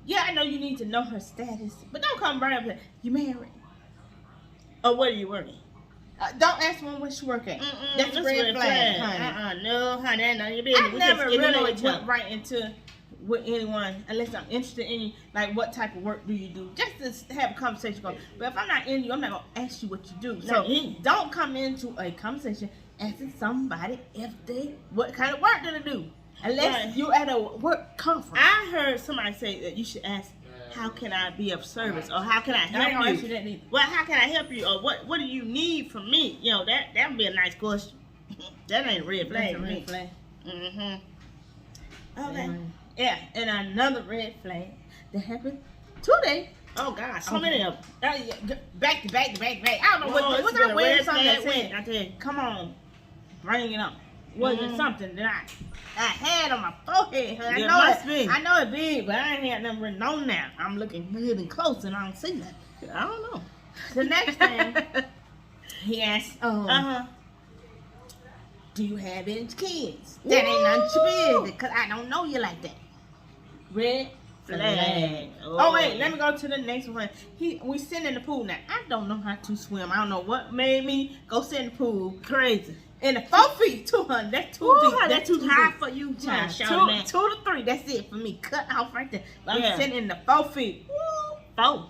Yeah, I know you need to know her status, but don't come right up and you married. Or what are you working? Don't ask one what she working. That's a red flag, honey. No, honey, that's not your business. I never really went right into with anyone unless I'm interested in you. Like, what type of work do you do? Just to have a conversation going. But if I'm not in you, I'm not gonna ask you what you do. So don't come into a conversation asking somebody what kind of work do they do. Unless you're at a work conference. I heard somebody say that you should ask, how can I be of service? Or how can I help you? Well, how can I help you? Or what do you need from me? You know, that would be a nice question. That ain't a red flag. That's a red flag. Okay. Yeah, and another red flag that happened today. Oh, God, so many of them. Back to back. I don't know what's that weird something that said. I tell you, come on, bring it up. Was it something that I had on my forehead? I know it big, but I ain't had nothing written on there. I'm looking good and close, and I don't see that. I don't know. The next thing, he asked, do you have any kids? That ain't none of your business, because I don't know you like that. Red flag. Oh, wait, let me go to the next one. We sitting in the pool now. I don't know how to swim. I don't know what made me go sit in the pool. Crazy. In the 4 feet, 200. That's too deep. That's too high for you, child. 2 to 3. That's it for me. Cut off right there. But I'm sitting in the 4 feet. 4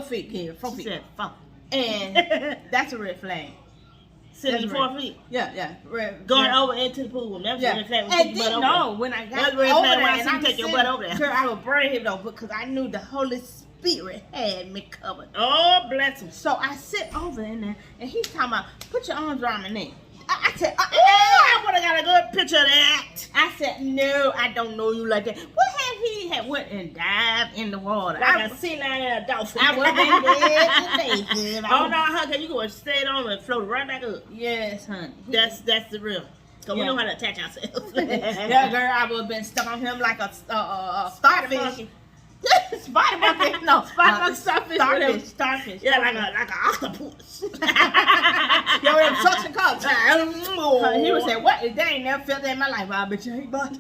feet. Yeah, 4 feet. She said 4. And that's a red flag. Sitting in 4 feet. Yeah. Going over into the pool. That's a red flag. And then when I got over there, and I take your butt over there. Girl, I was brave though because I knew the Holy Spirit had me covered. Oh, bless him. So I sit over in there, and he's talking about, put your arms around my neck. I said, I would have got a good picture of that. I said, no, I don't know you like that. What have he had went and dived in the water? Like a sea lion and a dolphin. I would have been dead today. Oh, no, honey, you going to stay on and float right back up. Yes, honey. That's the real. Because we know how to attach ourselves. Yeah, girl, I would have been stuck on him like a starfish. Spider monkey, no, spider monkey, starfish. Yeah, like an octopus. Yeah, with them suction cups. He would say, "What? They ain't never felt that in my life." I bet you ain't, but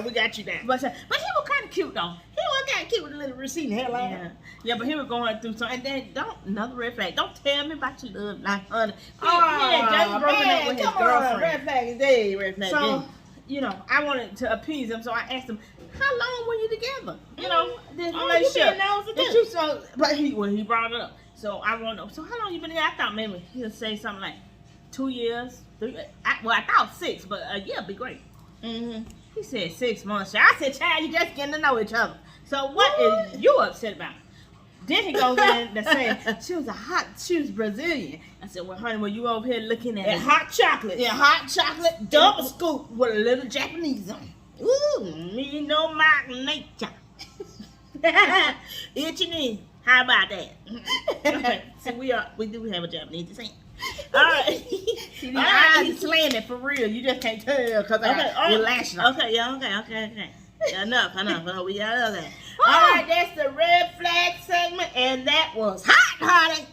we got you there. But he was kind of cute though. He was kind of cute with a little receding hairline. Yeah, but he was going through something. And then another red flag. Don't tell me about your love life, honey. He had just broken up with his girlfriend. Red flag is day, red flag. So, you know, I wanted to appease him, so I asked him, how long were you together? You know, this relationship. But he brought it up. So I want to know, so how long you been together? I thought maybe he'll say something like 2 years, 3. I thought 6, but a year would be great. He said 6 months. I said, child, you just getting to know each other. So what is you upset about? Then he goes in to say she was Brazilian. I said, well, honey, were you over here looking at hot chocolate? Yeah, hot chocolate, double scoop with a little Japanese on it. Ooh, me know my nature. Itchy knee. How about that? Okay. See, we do have a Japanese descent. All right. See, these eyes slaying it for real. You just can't tell because you're lashing. Okay. Yeah, enough. We got that. All right, that's the red flag segment, and that was hot, honey.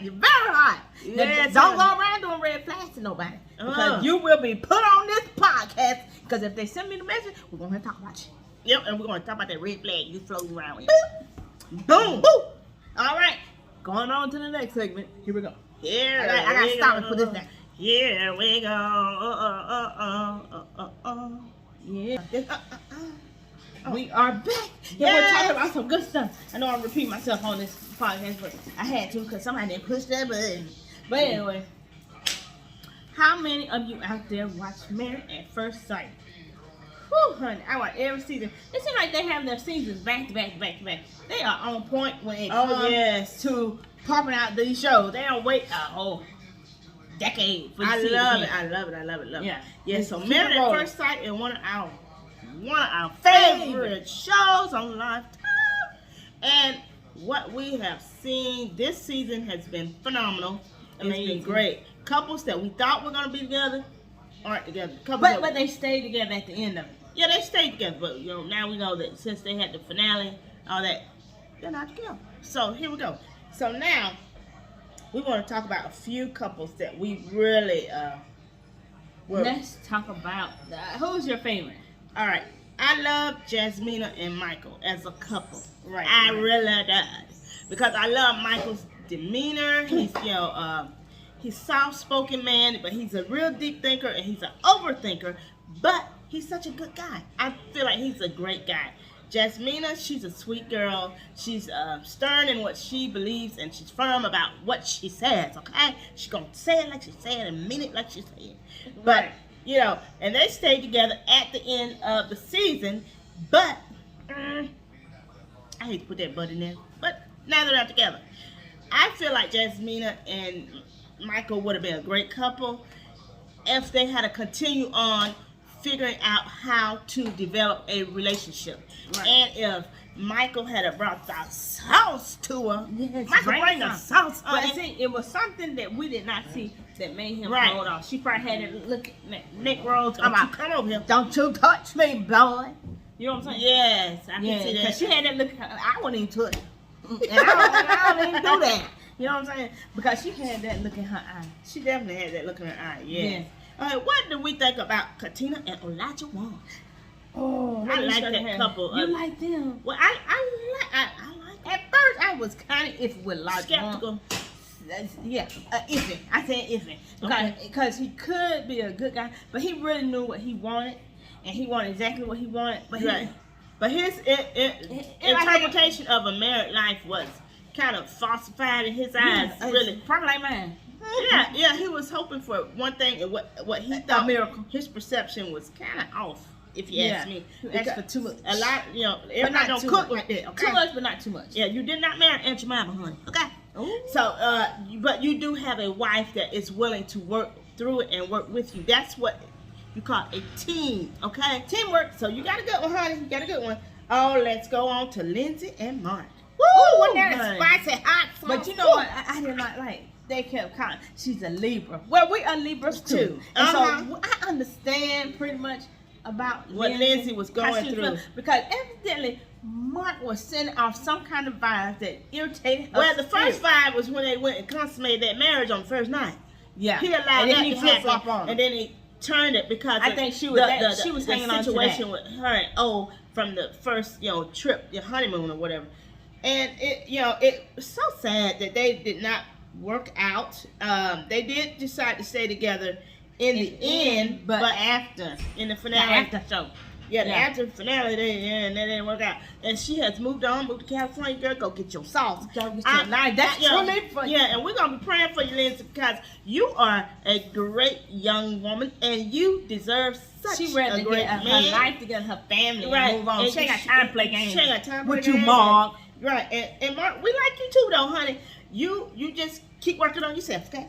You're very hot. Yes, don't go around doing red flags to nobody because you will be put on this podcast. Because if they send me the message, we're gonna talk about you. Yep, and we're gonna talk about that red flag you floating around with. Boom, boom. All right, going on to the next segment. Here we go. I gotta stop and put this down. Here we go. Yeah. We are back. Yeah, we're talking about some good stuff. I know I'm repeating myself on this podcast, but I had to because somebody didn't push that button. But anyway, how many of you out there watch Married at First Sight? Whew, honey, I watch every season. It seems like they have their seasons back to back. They are on point when it comes to popping out these shows. They don't wait a whole decade for I love it. Yeah. So Married at First Sight is one of our favorite shows on Lifetime. And what we have seen this season has been phenomenal. It's been great. Couples that we thought were gonna be together aren't together. But they stayed together at the end of it. Yeah, they stayed together. But now we know that since they had the finale, all that, they're not together. So here we go. So now we want to talk about a few couples that we really Let's talk about who's your favorite? All right, I love Jasmina and Michael as a couple. Right. I really do. Because I love Michael's demeanor. He's, he's soft-spoken man, but he's a real deep thinker, and he's an overthinker, but he's such a good guy. I feel like he's a great guy. Jasmina, she's a sweet girl. She's stern in what she believes, and she's firm about what she says, okay? She's going to say it like she said it and mean it like she said it. But, and they stayed together at the end of the season, but I hate to put that but in there, but now they're not together. I feel like Jasmina and Michael would have been a great couple if they had to continue on figuring out how to develop a relationship. Right. And if Michael had brought the sauce to her, Michael bring the sauce. But I think it was something that we did not see that made him hold on. She probably had it look at Nick Rose. Come over here. Don't you touch me, boy. You know what I'm saying? Yes, I can see that. Because she had that look. I wouldn't even touch. And I don't even do that. You know what I'm saying? Because she had that look in her eye. She definitely had that look in her eye. Yes. All right, what do we think about Katina and Elijah Wan? Oh, I like that couple. You like them? Well, I like. At first, I was kind of iffy with Elijah. Skeptical. Iffy. I said iffy because he could be a good guy, but he really knew what he wanted, and he wanted exactly what he wanted. But his interpretation of a married life was kind of falsified in his eyes. Really, probably like mine. Yeah, he was hoping for one thing, and what he thought, miracle. His perception was kind of off, if you ask me. He asked for too much. A lot, everybody don't cook like that. Okay? Too much, but not too much. Yeah, you did not marry Aunt Jemima, honey. Okay. Ooh. So, but you do have a wife that is willing to work through it and work with you. That's what you call a team, okay? Teamwork. So you got a good one, honey. You got a good one. Oh, let's go on to Lindsay and Mark. Woo! Wasn't that spicy hot sauce? But you know what? I did not like. They kept calling. She's a Libra. Well, we are Libras too. And so I understand pretty much about what Lindsay was going through. Because evidently Mark was sending off some kind of vibes that irritated her. Well, the first vibe was when they went and consummated that marriage on the first night. Yeah. He allowed that to happen. And then he turned it because I think she was she was hanging on to situation with her and from the first trip, your honeymoon or whatever. And it was so sad that they did not work out. They did decide to stay together in the end, but after in the finale, after show. Yeah, after the finale, they didn't work out. And she has moved to California. Girl, go get your sauce. That's truly for you. Yeah, and we're gonna be praying for you, Lindsay, because you are a great young woman, and you deserve such a great man. Her life together, her family, right? And move on. She ain't got time to play games. She ain't got time to play games. With you, Mark. Right, and Mark, we like you too, though, honey. You just keep working on yourself, okay?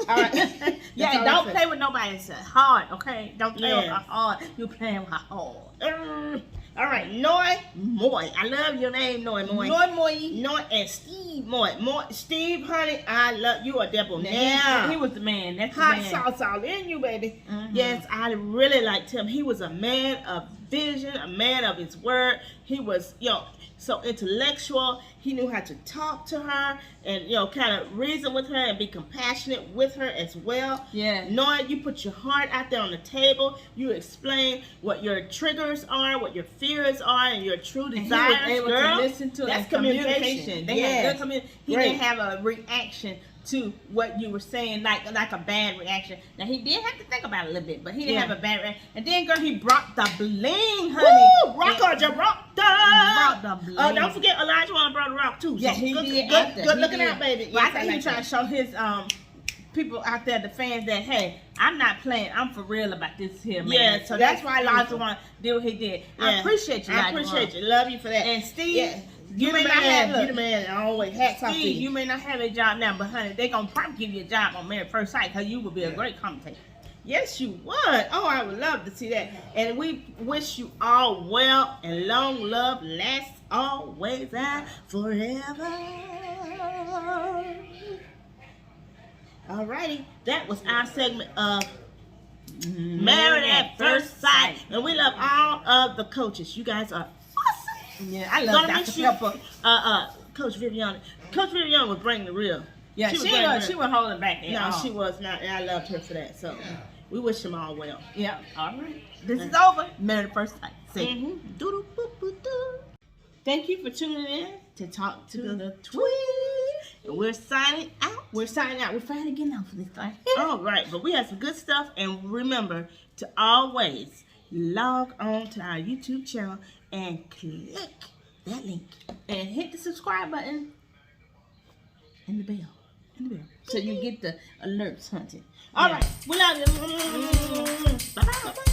All right. Yeah, don't play with nobody. It's hard, okay? Don't play with her hard. You playing with her hard. All right, Noi Moy. I love your name, Noi Moy. Noi and Steve Moy. Steve, honey, I love you. A devil now. He was the man. That's hot the man. Sauce all in you, baby. Yes, I really liked him. He was a man of vision, a man of his word. He was, so intellectual. He knew how to talk to her and, kind of reason with her and be compassionate with her as well. Yeah. Knowing you put your heart out there on the table. You explain what your triggers are, what your fears are, and your true desires, he was able girl. To listen to That's communication. They had good He didn't have a reaction to what you were saying, like a bad reaction. Now, he did have to think about it a little bit, but he didn't have a bad reaction. And then, girl, he brought the bling, honey. Woo! Rocker, brought the bling. Don't forget, Elijah Wan brought the rock, too. Yeah, so he did. Good looking out, baby. Well, I think he was trying to show his people out there, the fans, that, hey, I'm not playing. I'm for real about this here, man. Yeah, so that's why Elijah Wan did what he did. Yeah. I appreciate you, I appreciate you. Love you for that. And Steve... You may not have you the man. Always hats off to you. You may not have a job now, but honey, they gonna probably give you a job on Married First Sight because you would be a great commentator. Yes, you would. Oh, I would love to see that. And we wish you all well and long love lasts always and forever. Alrighty, that was our segment of Married at First Sight, and we love all of the coaches. You guys are. Yeah, I love Dr. Pepper. Coach Vivian. Coach Vivian was bringing the real. Yeah, she was holding back. No, she was not, and I loved her for that. So, We wish them all well. Yeah. All right. This is over. Married at first sight. Say, Mm-hmm. doo-doo-boo-boo-doo. Thank you for tuning in to Talk to the Twins. And we're signing out. We're signing out. We're finally getting off of this thing. All right, but we have some good stuff. And remember to always log on to our YouTube channel and click that link. And hit the subscribe button And the bell. so you get the alerts hunted. All right. We love you. Bye-bye.